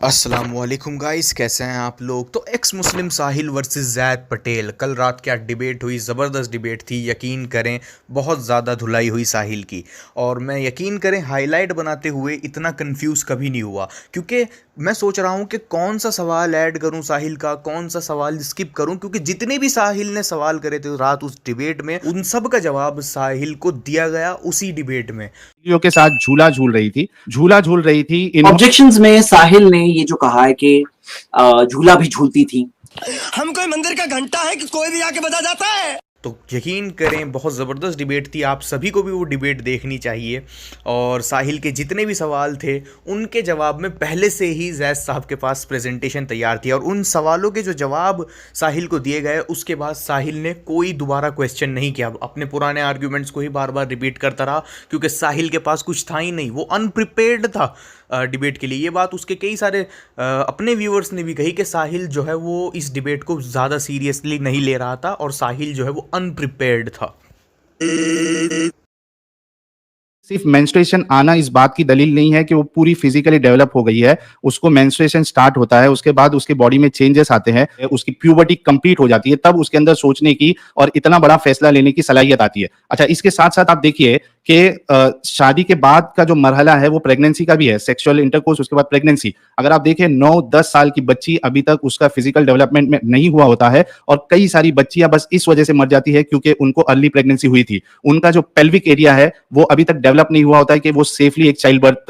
अस्सलामुअलैकुम गाइस, कैसे हैं आप लोग। तो एक्स मुस्लिम साहिल वर्सेस जैद पटेल, कल रात क्या डिबेट हुई, ज़बरदस्त डिबेट थी। यकीन करें बहुत ज़्यादा धुलाई हुई साहिल की। और मैं यकीन करें हाईलाइट बनाते हुए इतना कंफ्यूज कभी नहीं हुआ, क्योंकि मैं सोच रहा हूँ कि कौन सा सवाल ऐड करूँ साहिल का, कौन सा सवाल स्किप करूँ, क्योंकि जितने भी साहिल ने सवाल करे थे रात उस डिबेट में उन सब का जवाब साहिल को दिया गया उसी डिबेट में। के साथ झूला झूल रही थी, झूला झूल रही थी। ऑब्जेक्शंस में साहिल ने ये जो कहा है कि झूला भी झूलती थी। हम कोई मंदिर का घंटा है कि कोई भी आके बजा जाता है। तो यकीन करें बहुत ज़बरदस्त डिबेट थी, आप सभी को भी वो डिबेट देखनी चाहिए। और साहिल के जितने भी सवाल थे उनके जवाब में पहले से ही जैद साहब के पास प्रेजेंटेशन तैयार थी, और उन सवालों के जो जवाब साहिल को दिए गए उसके बाद साहिल ने कोई दोबारा क्वेश्चन नहीं किया, अपने पुराने आर्ग्यूमेंट्स को ही बार बार रिपीट करता रहा, क्योंकि साहिल के पास कुछ था ही नहीं, वो अनप्रिपेयर्ड था डिबेट के लिए। ये बात उसके कई सारे अपने व्यूअर्स ने भी कही कि साहिल जो है वो इस डिबेट को ज़्यादा सीरियसली नहीं ले रहा था, और साहिल जो है वो अनप्रिपेयर्ड था। सिर्फ मेंस्ट्रुएशन आना इस बात की दलील नहीं है कि वो पूरी फिजिकली डेवलप हो गई है। उसको मेंस्ट्रुएशन स्टार्ट होता है, उसके बाद उसके बॉडी में चेंजेस आते हैं, उसकी प्यूबर्टी कंप्लीट हो जाती है, तब उसके अंदर सोचने की और इतना बड़ा फैसला लेने की सलाहियत आती है। अच्छा, इसके साथ साथ आप देखिए कि शादी के बाद का जो मरहला है वो प्रेगनेंसी का भी है, सेक्सुअल इंटरकोर्स, उसके बाद प्रेगनेंसी। अगर आप देखें 9-10 साल की बच्ची अभी तक उसका फिजिकल डेवलपमेंट में नहीं हुआ होता है, और कई सारी बच्चियां बस इस वजह से मर जाती है क्योंकि उनको अर्ली प्रेगनेंसी हुई थी। उनका जो पेल्विक एरिया है वो अभी तक डेवलप नहीं हुआ होता है कि वो सेफली एक चाइल्ड बर्थ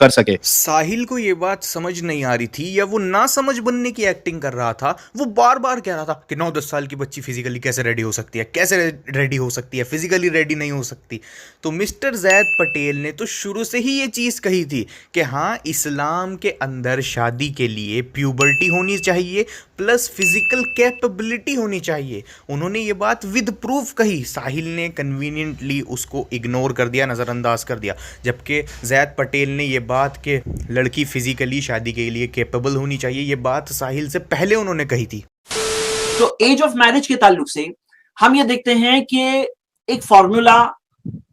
कर सके। साहिल को ये बात समझ नहीं आ रही थी, या वो ना समझ बनने की एक्टिंग कर रहा था। वो बार बार कह रहा था कि 9-10 साल की बच्ची फिजिकली कैसे रेडी हो सकती है, कैसे रेडी हो सकती है, फिजिकली रेडी नहीं हो सकती। तो मिस्टर जैद पटेल ने तो शुरू से ही ये चीज़ कही थी कि हाँ, इस्लाम के अंदर शादी के लिए प्यूबर्टी होनी चाहिए प्लस फिजिकल कैपेबिलिटी होनी चाहिए। उन्होंने ये बात विद प्रूफ कही। साहिल ने कन्वीनियंटली उसको इग्नोर कर दिया, नज़रअंदाज कर दिया, जबकि जैद पटेल ने ये बात कि लड़की फिजिकली शादी के लिए कैपेबल होनी चाहिए, ये बात साहिल से पहले उन्होंने कही थी। तो एज ऑफ मैरिज के ताल्लुक से हम ये देखते हैं कि एक फॉर्मूला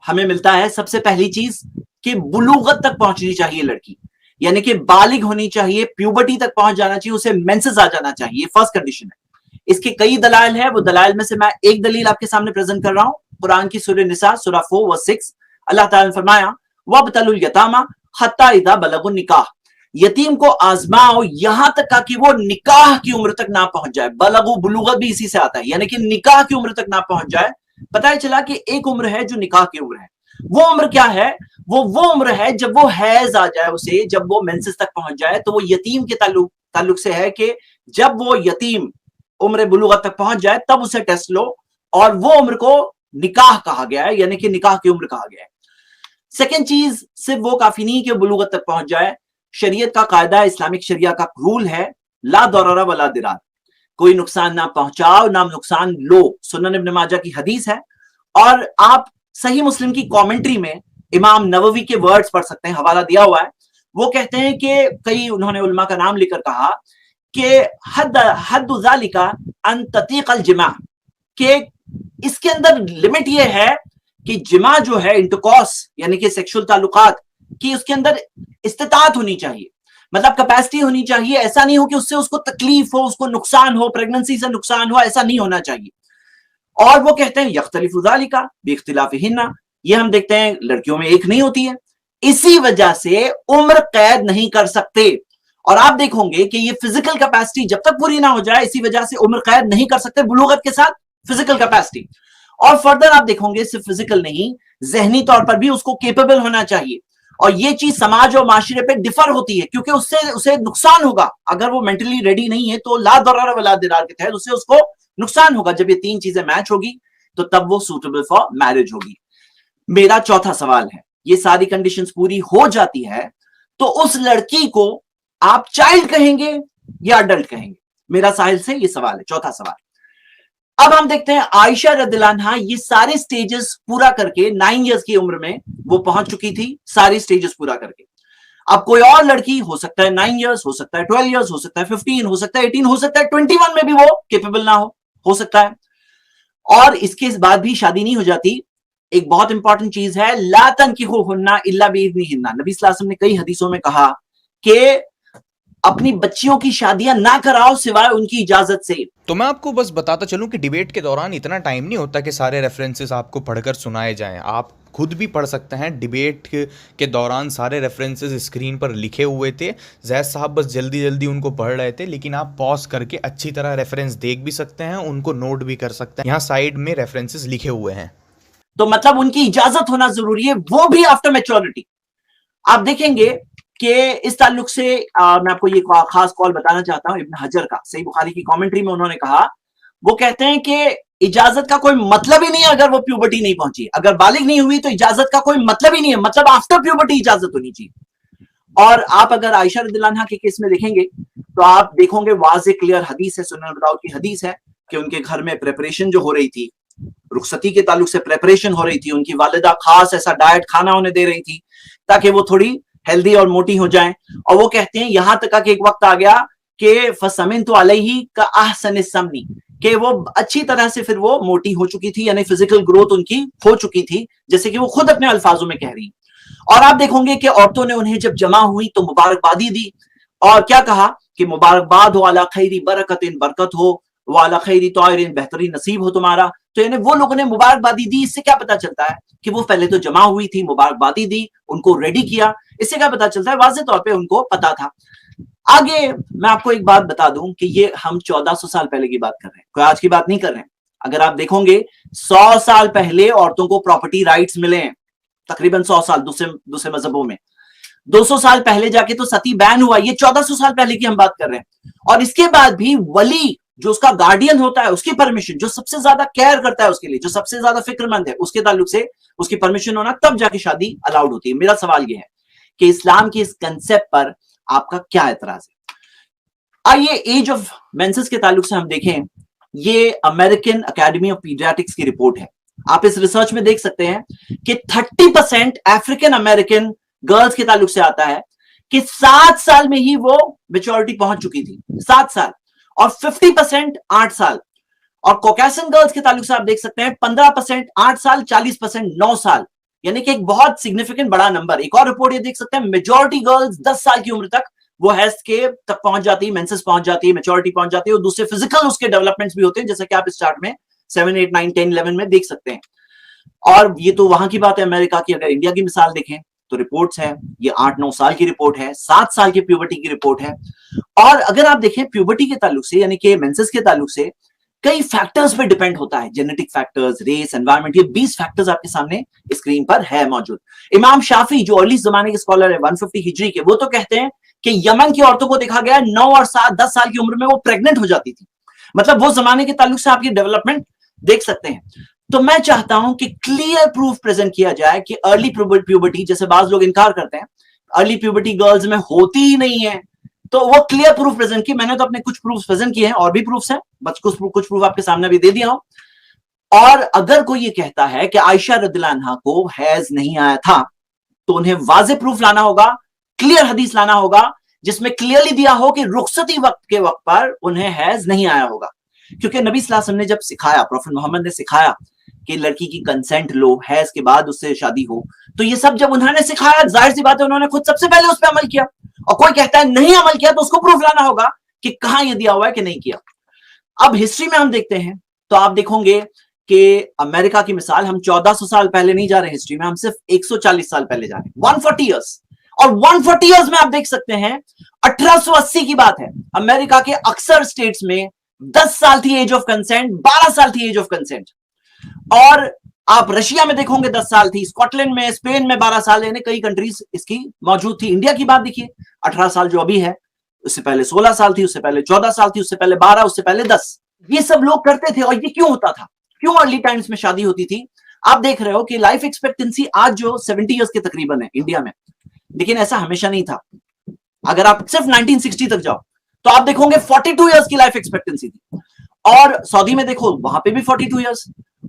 हमें मिलता है। सबसे पहली चीज कि बुलूगत तक पहुंचनी चाहिए लड़की, यानी कि बालिग होनी चाहिए, प्यूबर्टी तक पहुंच जाना चाहिए, उसे मेंसेस आ जाना चाहिए, फर्स्ट कंडीशन है। इसके कई दलाइल है, वो दलाइल में से मैं एक दलील आपके सामने प्रेजेंट कर रहा हूं। कुरान की सूरह निसा सूरह 4 वर्स 6, अल्लाह ताला ने फरमाया वब्तलुल यतामा हत्ता इदा बलगुन निकाह, यतीम को आजमाओ यहां तक का कि वो निकाह की उम्र तक ना पहुंच जाए। बलगु बुलूगत भी इसी से आता है, यानी कि निकाह की उम्र तक ना पहुंच जाए। पता ही चला कि एक उम्र है जो निकाह की उम्र है। वो उम्र क्या है? वो उम्र है जब वो हैज आ जाए उसे, जब वो मेंसेस तक पहुंच जाए। तो वो यतीम के ताल्लुक से है कि जब वो यतीम उम्र बुलूगत तक पहुंच जाए तब उसे टेस्ट लो, और वो उम्र को निकाह कहा गया है, यानी कि निकाह की उम्र कहा गया है। सेकेंड चीज, सिर्फ वो काफी नहीं कि बुलूगत तक पहुंच जाए। शरीयत का कायदा, इस्लामिक शरिया का रूल है ला दररा वला दिरार, कोई नुकसान ना पहुंचाओ ना नुकसान लो। सुनन इब्न माजा की हदीस है, और आप सही मुस्लिम की कमेंट्री में इमाम नववी के वर्ड्स पढ़ सकते हैं, हवाला दिया हुआ है। वो कहते हैं कि कई उन्होंने उलमा का नाम लेकर कहा कि हद ज़ालिका अन ततीक़ अल जिमा, कि इसके अंदर लिमिट ये है कि जिमा जो है, इंटरकॉर्स यानी कि सेक्सुअल ताल्लुकात की, उसके अंदर इस्तिताअत होनी चाहिए, मतलब कैपेसिटी होनी चाहिए। ऐसा नहीं हो कि उससे उसको तकलीफ हो, उसको नुकसान हो, प्रेगनेंसी से नुकसान हो, ऐसा नहीं होना चाहिए। और वो कहते हैं यख्तलिफु ज़ालिका बिख्तिलाफिहिन्ना, ये हम देखते हैं लड़कियों में एक नहीं होती है, इसी वजह से उम्र कैद नहीं कर सकते। और आप देखोगे कि ये फिजिकल कैपेसिटी जब तक पूरी ना हो जाए, इसी वजह से उम्र कैद नहीं कर सकते बुलूगत के साथ फिजिकल कैपेसिटी। और फर्दर आप देखोगे सिर्फ फिजिकल नहीं, जहनी तौर पर भी उसको केपेबल होना चाहिए। और ये चीज समाज और माशरे पे डिफर होती है, क्योंकि उससे उसे नुकसान होगा। अगर वो मेंटली रेडी नहीं है तो ला दरर वला दिरार के तहत उसको नुकसान होगा। जब ये तीन चीजें मैच होगी तो तब वो सूटेबल फॉर मैरिज होगी। मेरा चौथा सवाल है, ये सारी कंडीशंस पूरी हो जाती है तो उस लड़की को आप चाइल्ड कहेंगे या अडल्ट कहेंगे? मेरा साहिल से ये सवाल है, चौथा सवाल। अब हम देखते हैं आयशा रदियल्लाहु अन्हा ये सारे स्टेजेस पूरा करके 9 इयर्स की उम्र में वो पहुंच चुकी थी, सारी स्टेजेस पूरा करके। अब कोई और लड़की हो सकता है 9 इयर्स, हो सकता है 12 इयर्स, हो सकता है 15, हो सकता है 18, हो सकता है 21 में भी वो केपेबल ना हो सकता है। और इसके बाद भी शादी नहीं हो जाती। एक बहुत इंपॉर्टेंट चीज है, ला तनकिहुन्ना इल्ला बिइज़्निहिन्ना। नबी सल्लल्लाहु अलैहि वसल्लम ने कई हदीसों में कहा कि अपनी बच्चियों की शादियां ना कराओ सिवाय उनकी इजाजत से। तो मैं आपको बस बताता चलूं कि डिबेट के दौरान इतना टाइम नहीं होता कि सारे रेफरेंसेस आपको पढ़कर सुनाए जाएं। आप खुद भी पढ़ सकते हैं। डिबेट के दौरान सारे रेफरेंसेस स्क्रीन पर लिखे हुए थे। जैद साहब बस जल्दी जल्दी उनको पढ़ रहे थे, लेकिन आप पॉज करके अच्छी तरह रेफरेंस देख भी सकते हैं, उनको नोट भी कर सकते हैं। यहाँ साइड में रेफरेंसेस लिखे हुए हैं। तो मतलब उनकी इजाजत होना जरूरी है, वो भी आफ्टर मैच्योरिटी। आप देखेंगे कि इस ताल्लुक से मैं आपको ये खास कॉल बताना चाहता हूं इब्न हजर का। सही बुखारी की कमेंट्री में उन्होंने कहा, वो कहते हैं कि इजाजत का कोई मतलब ही नहीं है अगर वो प्यूबर्टी नहीं पहुंची, अगर बालिग नहीं हुई तो इजाजत का कोई मतलब ही नहीं है, मतलब आफ्टर प्यूबर्टी इजाजत होनी चाहिए। और आप अगर आयशा रज़ियल्लाहु अन्हा के केस में देखेंगे तो आप देखोगे वाज़े क्लियर हदीस है, सुनन अबू दाऊद की हदीस है कि उनके घर में प्रेपरेशन जो हो रही थी, रुखसती के ताल्लुक से प्रेपरेशन हो रही थी, उनकी वालिदा खास ऐसा डाइट खाना उन्हें दे रही थी ताकि वो थोड़ी हेल्दी और मोटी हो जाएं। और वो कहते हैं यहां तक कि एक वक्त आ गया कि फसमिन तो अलैहि का अहसन समनी, कि वो अच्छी तरह से फिर वो मोटी हो चुकी थी, यानी फिजिकल ग्रोथ उनकी हो चुकी थी, जैसे कि वो खुद अपने अल्फाजों में कह रही। और आप देखोगे कि औरतों ने उन्हें जब जमा हुई तो मुबारकबादी दी और क्या कहा कि मुबारकबाद हो अला खैरी बरकतिन, बरकत हो, वाला खैरी तौरिन, बेहतरीन नसीब हो तुम्हारा। तो यानी वो लोगों ने मुबारकबादी दी। इससे क्या पता चलता है कि वो पहले तो जमा हुई थी, मुबारकबादी दी, उनको रेडी किया। इससे क्या पता चलता है, वाज़े तौर पे उनको पता था। आगे मैं आपको एक बात बता दूं कि ये हम 1400 साल पहले की बात कर रहे हैं, कोई आज की बात नहीं कर रहे हैं। अगर आप देखोगे 100 साल पहले औरतों को प्रॉपर्टी राइट्स मिले हैं, तकरीबन 100 साल दूसरे मजहबों में। 200 साल पहले जाके तो सती बैन हुआ, ये 1400 साल पहले की हम बात कर रहे हैं। और इसके बाद भी वली जो उसका गार्डियन होता है, उसकी परमिशन, जो सबसे ज्यादा केयर करता है उसके लिए, जो सबसे ज्यादा फिक्रमंद है, उसके ताल्लुक से उसकी परमिशन होना, तब जाके शादी अलाउड होती है। मेरा सवाल यह है कि इस्लाम के इस कंसेप्ट पर आपका क्या एतराज है। आइए एज ऑफ मेंसेस के ताल्लुक से हम देखें। ये अमेरिकन एकेडमी ऑफ पीडियाट्रिक्स की रिपोर्ट है। आप इस रिसर्च में देख सकते हैं कि 30% अफ्रीकन अमेरिकन गर्ल्स के ताल्लुक से आता है कि 7 साल में ही वो मेच्योरिटी पहुंच चुकी थी, 7 साल, और 50% 8 साल। और कॉकेशियन गर्ल्स के ताल्लुक से आप देख सकते हैं 15% 8 साल, 40% 9 साल, यानी कि एक बहुत सिग्निफिकेंट बड़ा नंबर। एक और रिपोर्ट ये देख सकते हैं, मेजॉरिटी गर्ल्स 10 साल की उम्र तक वो हैज के तक पहुंच जाती है, मेंसेस पहुंच जाती है, मेच्योरिटी पहुंच जाती है, और दूसरे फिजिकल उसके डेवलपमेंट्स भी होते हैं, जैसे कि आप इस चार्ट में 7, 8, 9, 10, 11 में देख सकते हैं। और ये तो वहां की बात है अमेरिका की। अगर इंडिया की मिसाल देखें तो रिपोर्ट्स है, ये 8-9 साल की रिपोर्ट है, 7 साल की प्यूबर्टी की रिपोर्ट है। और अगर आप देखें प्यूबर्टी के ताल्लुक से, यानी कि मेंसेस के ताल्लुक से, कई फैक्टर्स पे डिपेंड होता है, जेनेटिक फैक्टर्स, रेस, एनवायरनमेंट, ये 20 फैक्टर्स आपके सामने स्क्रीन पर है मौजूद। इमाम शाफी जो अर्ली जमाने के स्कॉलर है 150 हिजरी के, वो तो कहते हैं कि यमन की औरतों को देखा गया 9 और 10 साल की उम्र में वो प्रेग्नेंट हो जाती थी। मतलब वो जमाने के ताल्लुक से आप ये डेवलपमेंट देख सकते हैं। तो मैं चाहता हूं कि क्लियर प्रूफ प्रेजेंट किया जाए कि अर्ली प्यूबर्टी, जैसे बाज लोग इनकार करते हैं, अर्ली प्यूबर्टी गर्ल्स में होती ही नहीं है, तो वो क्लियर प्रूफ प्रेजेंट की। मैंने तो अपने कुछ प्रूफ प्रेजेंट किए हैं, और भी प्रूफ्स हैं, बस कुछ प्रूफ आपके सामने भी दे दिया हूं। और अगर कोई ये कहता है कि आयशा रज़ियल्लाहु अन्हा को हैज नहीं आया था, तो उन्हें वाज़े प्रूफ लाना होगा, क्लियर हदीस लाना होगा, जिसमें क्लियरली दिया हो कि रुखसती के वक्त पर उन्हें हैज नहीं आया होगा। क्योंकि नबी सल्लल्लाहु अलैहि वसल्लम ने जब सिखाया, प्रॉफेट मोहम्मद ने सिखाया कि लड़की की कंसेंट लो, हैज के बाद उससे शादी हो, तो ये सब जब उन्होंने सिखाया, जाहिर सी बात है उन्होंने खुद सबसे पहले उस पर अमल किया। और कोई कहता है नहीं अमल किया, तो उसको प्रूफ लाना होगा कि कहां ये दिया हुआ है कि नहीं किया। अब हिस्ट्री में हम देखते हैं तो आप देखोगे कि अमेरिका की मिसाल, हम 1400 साल पहले नहीं जा रहे हिस्ट्री में, हम सिर्फ 140 साल पहले जा रहे हैं, 140 ईयर्स। और 140 ईयर्स में आप देख सकते हैं 1880 की बात है, अमेरिका के अक्सर स्टेट्स में 10 साल थी एज ऑफ कंसेंट, 12 साल थी एज ऑफ कंसेंट। और आप रशिया में देखोगे 10 साल थी, स्कॉटलैंड में, स्पेन में 12 साल, यानी कई कंट्रीज इसकी मौजूद थी। इंडिया की बात देखिए, 18 साल जो अभी है, उससे पहले 16 साल थी, उससे पहले 14 साल थी, उससे पहले 12, उससे पहले 10। ये सब लोग करते थे। और ये क्यों होता था, क्यों अर्ली टाइम्स में शादी होती थी? आप देख रहे हो कि लाइफ एक्सपेक्टेंसी आज जो 70 ईयर्स के तकरीबन है इंडिया में, लेकिन ऐसा हमेशा नहीं था। अगर आप सिर्फ 1960 तक जाओ तो आप देखोगे 42 ईयर्स की लाइफ एक्सपेक्टेंसी थी। और सऊदी में देखो, वहां पे भी 42 ईयर्स।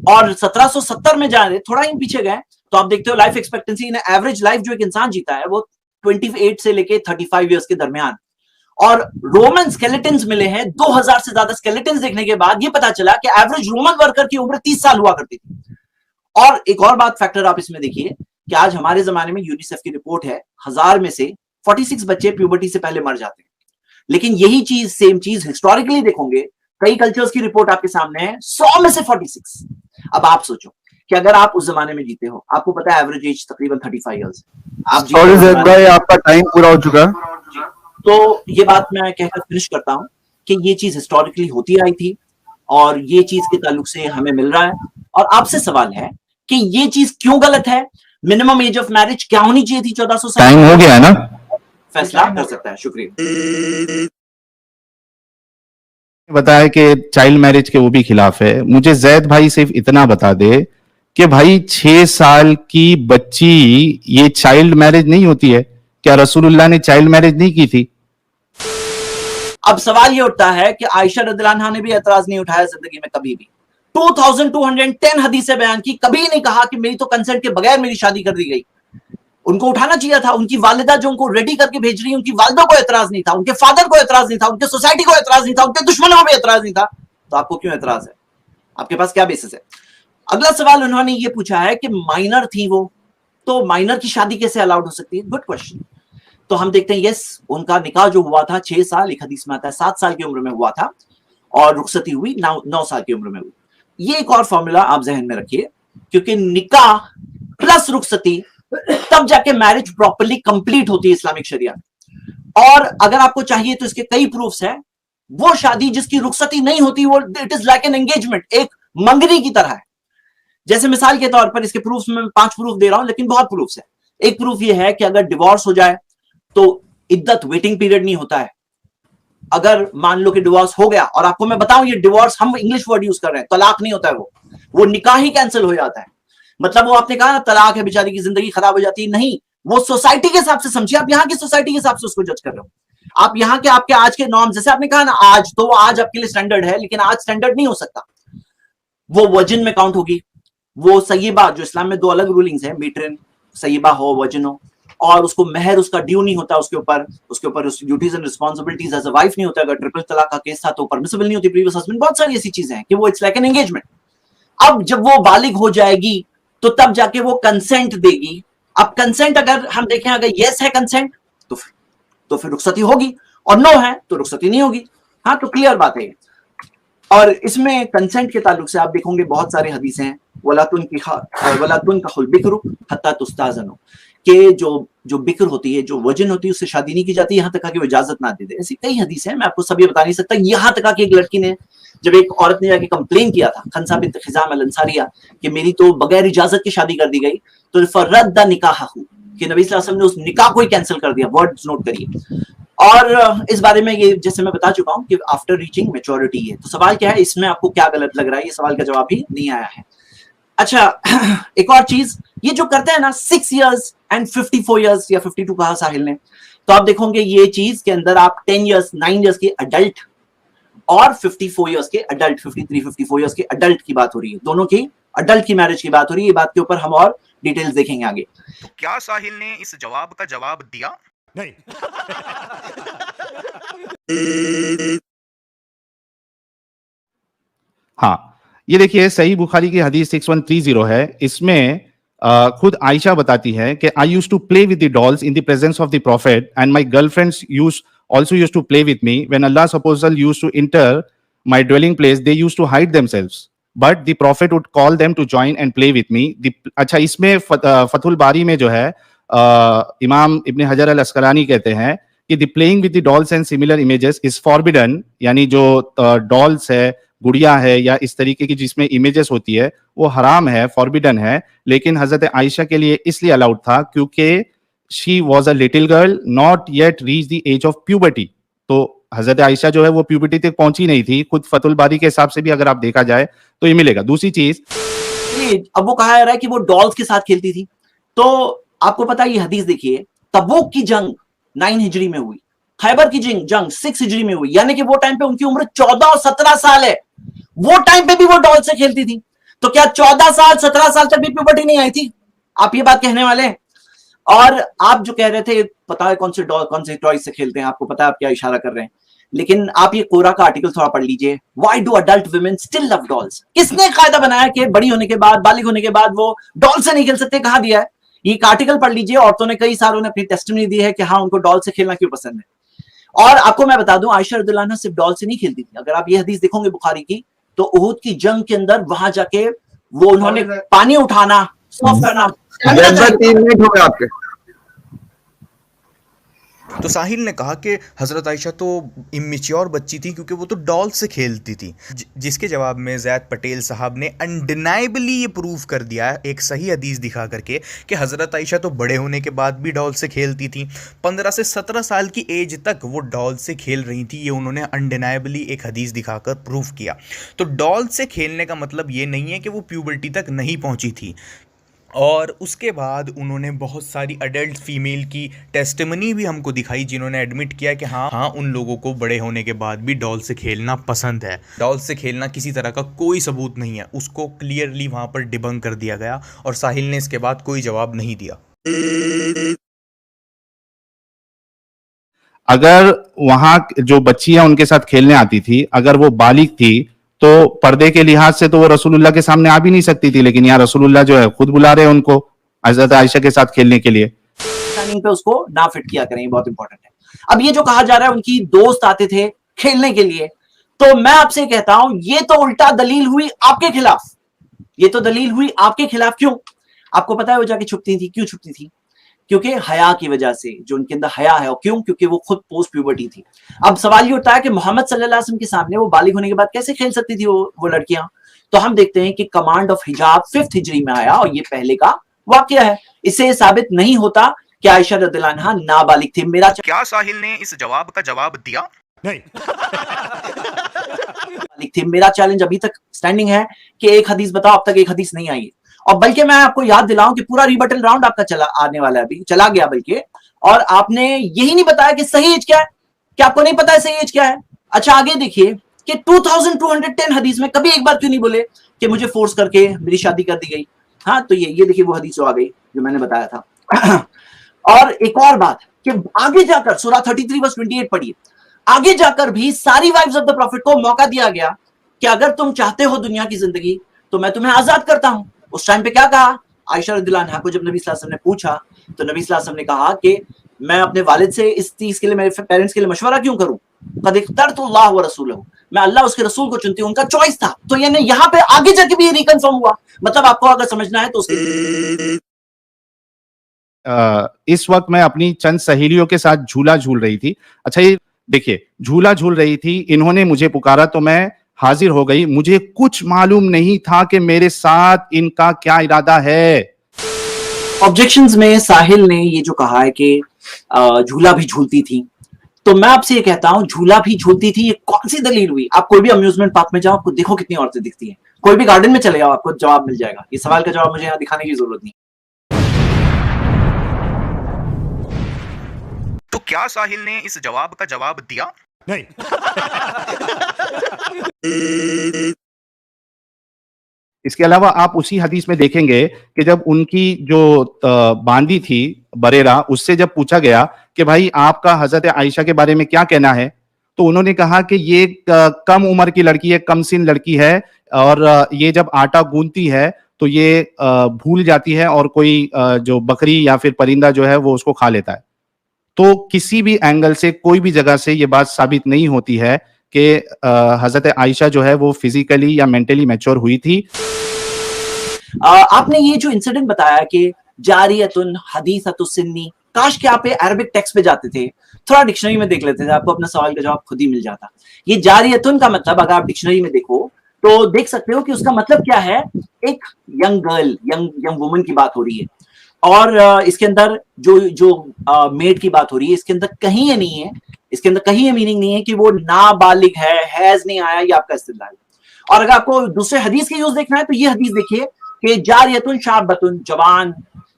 और 1770 में जा रहे, थोड़ा ही पीछे गए तो आप देखते हो लाइफ एक्सपेक्टेंसी, एवरेज लाइफ जो एक इंसान जीता है वो 28 से लेके 35 ईयर्स के दरमियान। और रोमन स्केलेटन्स मिले हैं, 2000 से ज्यादा स्केलेटन्स देखने के बाद ये पता चला कि एवरेज रोमन वर्कर की उम्र 30 साल हुआ करती थी। और एक और बात फैक्टर आप इसमें देखिए कि आज हमारे जमाने में यूनिसेफ की रिपोर्ट है, 1000 में से 46 बच्चे प्यूबर्टी से पहले मर जाते हैं। लेकिन यही चीज, सेम चीज हिस्टोरिकली देखोगे, कई कल्चर्स की रिपोर्ट आपके सामने है, 100 में से 46। अब आप सोचो कि अगर आप उस जमाने में जीते हो, आपको पता है एवरेज एज तकरीबन 35 इयर्स, आप सॉरी जैद भाई, आपका टाइम पूरा हो चुका। तो ये बात मैं कहकर फिनिश करता हूं कि ये चीज हिस्टोरिकली होती आई थी और ये चीज के ताल्लुक से हमें मिल रहा है। और आपसे सवाल है कि ये चीज क्यों गलत है, मिनिमम एज ऑफ मैरिज क्या होनी चाहिए थी 1400 साल? टाइम हो गया है ना, फैसला कर सकता है। शुक्रिया। बताया कि चाइल्ड मैरिज के वो भी खिलाफ है। मुझे जैद भाई सिर्फ इतना बता दे कि भाई 6 साल की बच्ची ये चाइल्ड मैरिज नहीं होती है क्या? रसूलुल्लाह ने चाइल्ड मैरिज नहीं की थी? अब सवाल ये उठता है कि आयशा रज़ियल्लाहु अन्हा ने भी एतराज नहीं उठाया जिंदगी में कभी भी। 2210 हदीसें बयान की, कभी नहीं कहा कि मेरी तो कंसेंट के बगैर मेरी शादी कर दी गई। उनको उठाना चाहिए था। उनकी वालिदा जो उनको रेडी करके भेज रही है, उनकी वालिदा को एतराज नहीं था, उनके फादर को एतराज नहीं था, उनके सोसाइटी को एतराज नहीं था, उनके दुश्मनों को भी एतराज नहीं था। तो आपको क्यों एतराज है? आपके पास क्या बेसिस है? अगला सवाल उन्होंने ये पूछा है कि माइनर थी वो, तो माइनर की शादी कैसे अलाउड हो सकती है? Good question. तो हम देखते हैं, यस, उनका निकाह जो हुआ था 6 साल, एक हदीस में आता है 7 साल की उम्र में हुआ था, और रुखसती हुई 9 साल की उम्र में हुई। ये एक और फॉर्मूला आप जहन में रखिए, क्योंकि निकाह प्लस रुखसती तब जाके मैरिज प्रॉपर्ली कंप्लीट होती है इस्लामिक शरिया में। और अगर आपको चाहिए तो इसके कई प्रूफ्स हैं। वो शादी जिसकी रुखसती नहीं होती, वो it is like an engagement, एक मंगनी की तरह है। जैसे मिसाल के तौर पर, इसके प्रूफ्स में 5 प्रूफ दे रहा हूं, लेकिन बहुत प्रूफ्स है। एक प्रूफ ये है कि अगर डिवोर्स हो जाए तो इद्दत, वेटिंग पीरियड नहीं होता है। अगर मान लो कि डिवोर्स हो गया, और आपको मैं बताऊं, ये डिवोर्स हम इंग्लिश वर्ड यूज कर रहे हैं, तलाक नहीं होता है, वो निकाह ही कैंसिल हो जाता है। मतलब वो आपने कहा ना तलाक है, बेचारी की जिंदगी खराब हो जाती है, नहीं, वो सोसाइटी के हिसाब से समझिए। आप यहाँ की सोसाइटी के हिसाब से उसको जज कर रहे हो। आप यहाँ के आपके आज के नॉर्म, जैसे आपने कहा ना आज, तो वो आज आपके लिए स्टैंडर्ड है, लेकिन आज स्टैंडर्ड नहीं हो सकता। वो वर्जिन में काउंट होगी। वो सय्यबा, जो इस्लाम में 2 अलग रूलिंग्स हैं, मीट्रिन, सय्यबा हो, वर्जिन हो, और उसको महर उसका ड्यू नहीं होता, उसके ऊपर duties and responsibilities as a wife नहीं होता। अगर ट्रिपल तलाक का केस था तो परमिसिबल नहीं होती प्रीवियस हस्बैंड। बहुत सारी ऐसी चीजें हैं कि वो इट्स लाइक एन एंगेजमेंट। अब जब वो बालिग हो जाएगी तो तब जाके वो कंसेंट देगी। अब कंसेंट अगर हम देखें, अगर यस है कंसेंट तो फिर रुखसती होगी, और नो है तो रुखसती नहीं होगी। हाँ, तो क्लियर बात है। और इसमें कंसेंट के ताल्लुक से आप देखोगे बहुत सारे हदीसें हैं, वला तुनकाहुल बिक्र हत्ता तुस्ताज़नु, कि जो बिक्र होती है, जो वर्जिन होती है, उससे शादी नहीं की जाती यहाँ तक कि वो इजाजत ना दे दे। ऐसी कई हदीसें हैं, मैं आपको सभी बता नहीं सकता। यहाँ तक कि एक लड़की ने, जब एक औरत ने जाके कंप्लेन किया था, खनसा बिन्त खिजाम अल अंसारिया, कि मेरी तो बगैर इजाजत की शादी कर दी गई, तो फरद्दा निकाहहू, कि नबी सल्लल्लाहु अलैहि वसल्लम ने उस निकाह को ही कैंसिल कर दिया। वर्ड्स नोट करिए। और इस बारे में ये जैसे मैं बता चुका हूं कि आफ्टर रीचिंग मैच्योरिटी है। तो सवाल क्या है, इसमें आपको क्या गलत लग रहा है? ये सवाल का जवाब भी नहीं आया है। अच्छा, एक और चीज, ये जो करते हैं ना 6 इयर्स एंड 54 इयर्स या 52 कहा साहिल ने, तो आप देखोगे ये चीज के अंदर आप 10 इयर्स 9 इयर्स के अडल्ट और 54 इयर्स के अडल्ट, 53 54 इयर्स के अडल्ट की बात हो रही है। दोनों की अडल्ट की मैरिज की बात हो रही है। ये बात के ऊपर हम और डिटेल्स देखेंगे आगे। तो क्या साहिल ने इस जवाब का जवाब दिया? नहीं। हाँ, ये देखिए सही बुखारी की हदीस 6130 है। इसमें खुद आयशा बताती है कि I used to play with the dolls in the presence of the prophet and my girlfriends also used to play with me. When Allah's apostle used to enter my dwelling place, they used to hide themselves, but the prophet would call them to join and play with me. अच्छा, इसमें फतहुल बारी में जो है इमाम इब्न हजर अल अस्कलानी कहते हैं कि the playing with the dolls and similar images is forbidden, यानी जो डॉल्स है, गुड़िया है, या इस तरीके की जिसमें इमेजेस होती है, वो हराम है, फॉरबिडन है। लेकिन हजरत आयशा के लिए इसलिए अलाउड था क्योंकि she was a little girl, not yet reached the age of puberty. तो हजरत आयशा जो है वो प्यूबर्टी तक पहुंची नहीं थी। खुद फतुल बारी के हिसाब से भी अगर आप देखा जाए तो ये मिलेगा। दूसरी चीज, अब वो कहा जा रहा है कि वो डॉल्स के साथ खेलती थी। तो आपको पता है, ये हदीस देखिए, तबूक की जंग 9 हिजरी में हुई, खैबर की जंग 6 हिजरी में हुई, यानी कि वो टाइम पे उनकी उम्र 14 और 17 साल है। वो टाइम पे भी वो डॉल से खेलती थी। तो क्या 14 साल 17 साल तक भी प्यूबर्टी नहीं आई थी? आप ये बात कहने वाले हैं? और आप जो कह रहे थे, पता है कौन से टॉय से खेलते हैं, आपको पता है आप क्या इशारा कर रहे हैं। लेकिन आप ये कोरा का आर्टिकल थोड़ा पढ़ लीजिए, why do adult women still love dolls. किसने कायदा बनाया कि बड़ी होने के बाद, बालिग होने के बाद वो डॉल से नहीं खेल सकते? कहा दिया है? ये आर्टिकल पढ़ लीजिए। औरतों ने, कई सारों ने अपनी टेस्टिमनी दी है कि हाँ, उनको डॉल से खेलना क्यों पसंद है। और आपको मैं बता दूं, आयशा रज़ियल्लाहु अन्हा सिर्फ डॉल से नहीं खेलती थी। अगर आप ये हदीस देखोगे बुखारी की, तो उहुद की जंग के अंदर वहां जाके वो उन्होंने पानी उठाना, सर्व करना। 3 मिनट हो गए आपके। तो साहिल ने कहा कि हज़रत आयशा तो इमेच्योर बच्ची थी क्योंकि वो तो डॉल से खेलती थी, जिसके जवाब में ज़ैद पटेल साहब ने अनडिनाइबली ये प्रूव कर दिया एक सही हदीस दिखा करके कि हज़रत आयशा तो बड़े होने के बाद भी डॉल से खेलती थी। 15 से 17 साल की एज तक वो डॉल से खेल रही थी, ये उन्होंने अनडिनाइबली एक हदीस दिखाकर प्रूव किया। तो डॉल से खेलने का मतलब ये नहीं है कि वो प्यूबर्टी तक नहीं पहुंची थी। और उसके बाद उन्होंने बहुत सारी अडल्ट फीमेल की टेस्टिमनी भी हमको दिखाई जिन्होंने एडमिट किया कि हाँ उन लोगों को बड़े होने के बाद भी डॉल से खेलना पसंद है। डॉल से खेलना किसी तरह का कोई सबूत नहीं है, उसको क्लियरली वहाँ पर डिबंक कर दिया गया और साहिल ने इसके बाद कोई जवाब नहीं दिया। अगर वहां जो बच्चियां उनके साथ खेलने आती थी, अगर वो बालिग थी, तो पर्दे के लिहाज से तो वो रसूलुल्लाह के सामने आ भी नहीं सकती थी, लेकिन यहाँ रसूलुल्लाह जो है खुद बुला रहे हैं उनको हजरत आयशा के साथ खेलने के लिए। पे उसको ना फिट किया करें, बहुत इंपॉर्टेंट है। अब ये जो कहा जा रहा है उनकी दोस्त आते थे खेलने के लिए, तो मैं आपसे कहता हूं ये तो उल्टा दलील हुई आपके खिलाफ। ये तो दलील हुई आपके खिलाफ। क्यों? आपको पता है वो जाके छुपती थी, क्यों छुपती थी? क्योंकि हया की वजह से, जो उनके अंदर हया है। और क्यों? क्योंकि वो खुद पोस्ट प्यूबर्टी थी। अब सवाल ये उठता है कि मोहम्मद सल्लल्लाहु अलैहि वसल्लम के सामने वो बालिग होने के बाद कैसे खेल सकती थी वो लड़कियां? तो हम देखते हैं कि कमांड ऑफ हिजाब 5th हिजरी में आया और ये पहले का वाकया है। इससे साबित नहीं होता कि आयशा रज़ियल्लाहु अन्हा नाबालिग थी। मेरा क्या साहिल ने इस जवाब का जवाब दिया? थी। मेरा चैलेंज अभी तक स्टैंडिंग है कि एक हदीस बताओ। अब तक एक हदीस नहीं आई है। और बल्कि मैं आपको याद दिलाऊं कि पूरा रिबटल राउंड आपका चला आने वाला है, अभी चला गया बल्कि, और आपने यही नहीं बताया कि सही एज क्या है। क्या आपको नहीं पता है सही एज क्या है? अच्छा, आगे देखिए कि 2210 हदीस में कभी एक बार क्यों नहीं बोले कि मुझे फोर्स करके मेरी शादी कर दी गई। हाँ, तो ये देखिए वो हदीस आ गई जो मैंने बताया था। और एक और बात कि आगे जाकर सूरा 33 वर्स 28 पढ़िए, आगे जाकर भी सारी वाइफ्स ऑफ द प्रॉफिट को मौका दिया गया कि अगर तुम चाहते हो दुनिया की जिंदगी तो मैं तुम्हें आजाद करता हूं। उस टाइम पे क्या कहा आयशा रज़ियल्लाहु अन्हा को? जब नबी सल्लल्लाहु अलैहि वसल्लम ने पूछा तो नबी सल्लल्लाहु अलैहि वसल्लम ने कहा कि मैं अपने वालिद से इस चीज के लिए, मेरे पेरेंट्स के लिए मशवरा क्यों करूं? कद इख्तरतुल्लाह व रसूलहू, मैं अल्लाह उसके रसूल को चुनती हूं, उनका चॉइस था। तो यानी यहां पे आगे जाके भी ये रिकन्फर्म हुआ। मतलब आपको अगर समझना है तो उसके इस वक्त मैं अपनी चंद सहेलियों के साथ झूला झूल रही थी। अच्छा, ये देखिए, झूला झूल रही थी, इन्होंने मुझे पुकारा तो मैं हाजिर हो गई। मुझे कुछ मालूम नहीं था कि मेरे साथ इनका क्या इरादा है। ऑब्जेक्शंस में साहिल ने ये जो कहा है कि झूला भी झूलती थी, तो मैं आपसे ये कहता हूं झूला भी झूलती थी, ये कौन सी दलील हुई? आप कोई भी अम्यूजमेंट पार्क में जाओ, आपको देखो कितनी औरतें दिखती हैं। कोई भी गार्डन में चले जाओ, आपको जवाब मिल जाएगा। ये सवाल का जवाब मुझे यहाँ दिखाने की जरूरत नहीं। तो क्या साहिल ने इस जवाब का जवाब दिया? नहीं। इसके अलावा आप उसी हदीस में देखेंगे कि जब उनकी जो बांदी थी बरेरा, उससे जब पूछा गया कि भाई आपका हजरत आयशा के बारे में क्या कहना है, तो उन्होंने कहा कि ये कम उम्र की लड़की है, कम सिन लड़की है, और ये जब आटा गूंथती है तो ये भूल जाती है और कोई जो बकरी या फिर परिंदा जो है वो उसको खा लेता है। तो किसी भी एंगल से, कोई भी जगह से ये बात साबित नहीं होती है कि हजरत आयशा जो है वो फिजिकली या मेंटली मैच्योर हुई थी। आपने ये जो इंसिडेंट बताया कि जारियतुन हदीसतुस्सिन्नी, काश के आप अरबिक टेक्स्ट पे जाते थे, थोड़ा डिक्शनरी में देख लेते थे, आपको अपना सवाल का जवाब खुद ही मिल जाता। ये जारियतुन का मतलब अगर आप डिक्शनरी में देखो तो देख सकते हो कि उसका मतलब क्या है। एक यंग गर्ल, यंग वुमन की बात हो रही है, और इसके अंदर जो मेड की बात हो रही है, इसके अंदर कहीं ये नहीं है, इसके अंदर कहीं ये मीनिंग नहीं है कि वो नाबालिग है, हैज नहीं आया, ये आपका इस्तेदलाल है। और अगर आपको दूसरे हदीस के यूज देखना है तो ये हदीस देखिए कि जारियतुन शाबतुन, जवान,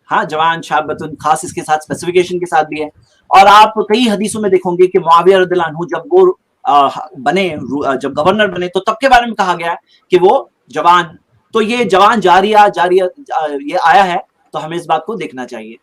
हाँ जवान, शाबतुन खास इसके साथ स्पेसिफिकेशन के साथ भी है। और आप कई हदीसों में देखोगे कि मुआविया रज़ियल्लाहु अन्हु जब वो बने, जब गवर्नर बने, तो तब के बारे में कहा गया है कि वो जवान। तो ये जवान जारिया ये आया है, तो हमें इस बात को देखना चाहिए।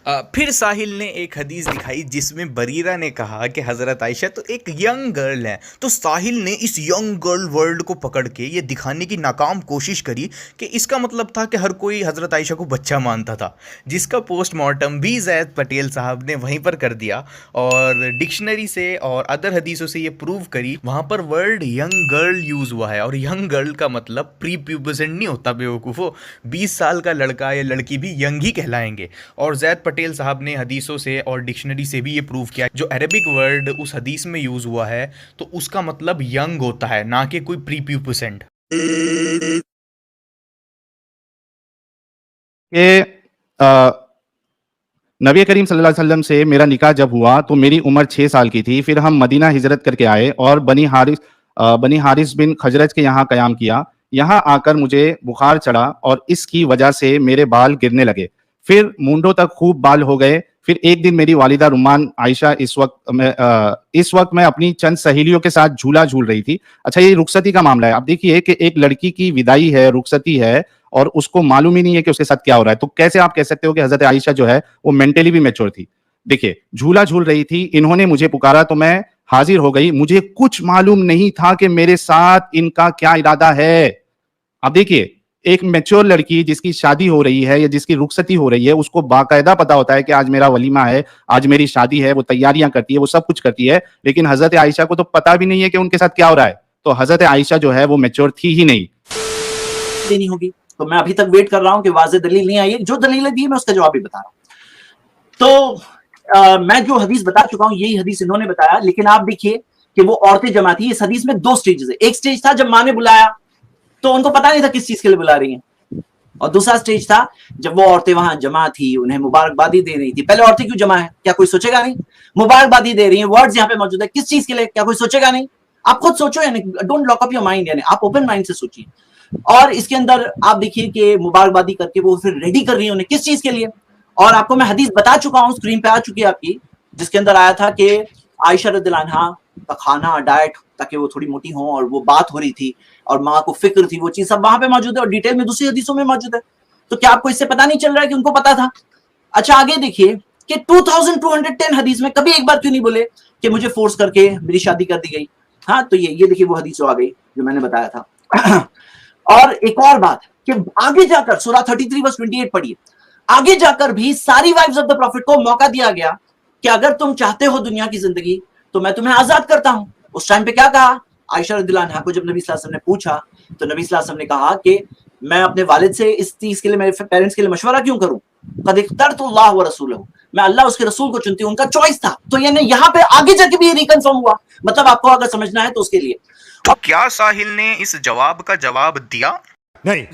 फिर साहिल ने एक हदीस दिखाई जिसमें बरीरा ने कहा कि हज़रत आयशा तो एक यंग गर्ल है। तो साहिल ने इस यंग गर्ल वर्ल्ड को पकड़ के ये दिखाने की नाकाम कोशिश करी कि इसका मतलब था कि हर कोई हज़रत आयशा को बच्चा मानता था, जिसका पोस्टमार्टम भी ज़ैद पटेल साहब ने वहीं पर कर दिया और डिक्शनरी से और अदर हदीसों से ये प्रूव करी। वहाँ पर वर्ड यंग गर्ल यूज़ हुआ है और यंग गर्ल का मतलब प्री प्यूबसेंट नहीं होता बेवकूफ़ो। 20 साल का लड़का या लड़की भी यंग ही कहलाएंगे। और ज़ैद पटेल साहब ने हदीसों से और डिक्शनरी से भी ये प्रूव किया, जो अरेबिक वर्ड उस हदीस में यूज़ हुआ है तो उसका मतलब यंग होता है, ना कि कोई प्री प्यूबसेंट। नबी करीम सल्लल्लाहु अलैहि वसल्लम से मेरा निकाह जब हुआ तो मेरी उम्र 6 साल की थी। फिर हम मदीना हिजरत करके आए और बनी हारिस बिन खजरज के यहाँ कयाम किया। यहाँ आकर मुझे बुखार चढ़ा और इसकी वजह से मेरे बाल गिरने लगे, फिर मूंढों तक खूब बाल हो गए। फिर एक दिन मेरी वालिदा रुमान आयशा इस वक्त मैं अपनी चंद सहेलियों के साथ झूला झूल रही थी। अच्छा, ये रुखसती का मामला है। आप देखिए कि एक लड़की की विदाई है, रुखसती है और उसको मालूम ही नहीं है कि उसके साथ क्या हो रहा है, तो कैसे आप कह सकते हो कि हजरत आयशा जो है वो मेंटली भी मैच्योर थी। देखिए, झूला झूल रही थी, इन्होंने मुझे पुकारा तो मैं हाजिर हो गई। मुझे कुछ मालूम नहीं था कि मेरे साथ इनका क्या इरादा है। अब देखिए, एक मैच्योर लड़की जिसकी शादी हो रही है या जिसकी रुखसती हो रही है, उसको बाकायदा पता होता है कि आज मेरा वलीमा है, आज मेरी शादी है, वो तैयारियां करती है, वो सब कुछ करती है। लेकिन हजरत आयशा को तो पता भी नहीं है कि उनके साथ क्या हो रहा है। तो हजरत आयशा जो है वो मैच्योर थी ही नहीं। देनी होगी, तो मैं अभी तक वेट कर रहा हूं कि वाज़ेह दलील नहीं आई है। जो दलीलें दी मैं उसका जवाब भी बता रहा हूं। तो मैं जो हदीस बता चुका हूं यही हदीस इन्होंने बताया, लेकिन आप देखिए कि वो औरतें जमा थी। इस हदीस में 2 स्टेजेस है। एक स्टेज था जब माँ ने बुलाया तो उनको पता नहीं था किस चीज के लिए बुला रही हैं, और दूसरा स्टेज था जब वो औरतें वहां जमा थी, उन्हें मुबारकबादी दे रही थी। पहले औरतें क्यों जमा है, क्या कोई सोचेगा नहीं? मुबारकबादी दे रही हैं, वर्ड्स यहाँ पे मौजूद है, किस चीज के लिए, क्या कोई सोचेगा नहीं? आप खुद सोचो, यानी don't lock up your mind, यानी आप ओपन माइंड से सोचिए। और इसके अंदर आप देखिए कि मुबारकबादी करके वो फिर रेडी कर रही है उन्हें किस चीज के लिए। और आपको मैं हदीस बता चुका हूं, स्क्रीन पे आ चुकी है आपकी, जिसके अंदर आया था कि आयशा रज़ियल्लाहु अन्हा का खाना, डाइट, ताकि वो थोड़ी मोटी हो, और वो बात हो रही थी और माँ को फिक्र थी, वो चीज सब वहां पे मौजूद है और डिटेल में दूसरी हदीसों में मौजूद है। तो क्या आपको इससे पता नहीं चल रहा है कि उनको पता था? अच्छा, आगे देखिए कि 2210 हदीस में कभी एक बार क्यों नहीं बोले कि मुझे फोर्स करके मेरी शादी कर दी गई। हाँ, तो ये देखिए वो हदीस आ गई जो मैंने बताया था। और एक और बात कि आगे जाकर सूरा 33 वर्स 28 पढ़िए, आगे जाकर भी सारी वाइफ्स ऑफ द प्रॉफिट को मौका दिया गया कि अगर तुम चाहते हो दुनिया की जिंदगी तो मैं तुम्हें आजाद करता हूं। उस टाइम पे क्या कहा आयशा रज़ियल्लाहु अन्हा को, जब नबी सल्लल्लाहु अलैहि वसल्लम ने पूछा तो नबी सल्लल्लाहु अलैहि वसल्लम ने कहा कि मैं अपने वालिद से इस चीज के लिए, मेरे पेरेंट्स के लिए मशवरा क्यों करूं? कद इख्तरतुल्लाह व रसूलहू, मैं अल्लाह उसके रसूल को चुनती हूं, उनका चॉइस था। तो यानी यहाँ पे आगे जाके भी ये रिकन्फर्म हुआ। मतलब आपको अगर समझना है तो उसके लिए। तो क्या साहिल ने इस जवाब का जवाब दिया? नहीं।